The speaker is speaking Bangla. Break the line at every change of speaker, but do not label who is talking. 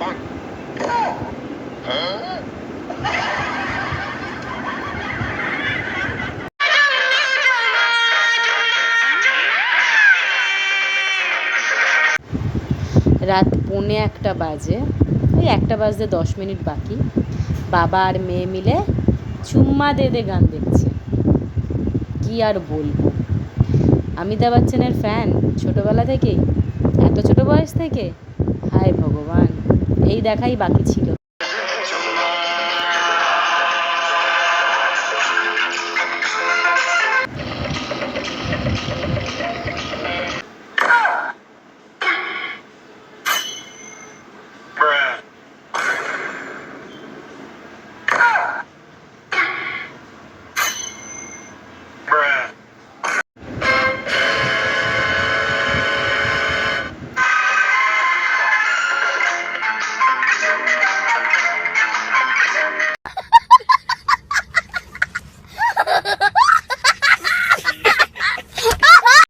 রাত 1:45 বাজে, ওই 1টা বাজতে 10 মিনিট বাকি। বাবা আর মেয়ে মিলে চুম্মা দে দে গান দেখছে। কি আর বলবো, অমিতাভ বচ্চনের ফ্যান ছোটোবেলা থেকেই, এত ছোটো বয়স থেকে। হায় ভগবান, এই দেখাই বাকি ছিল।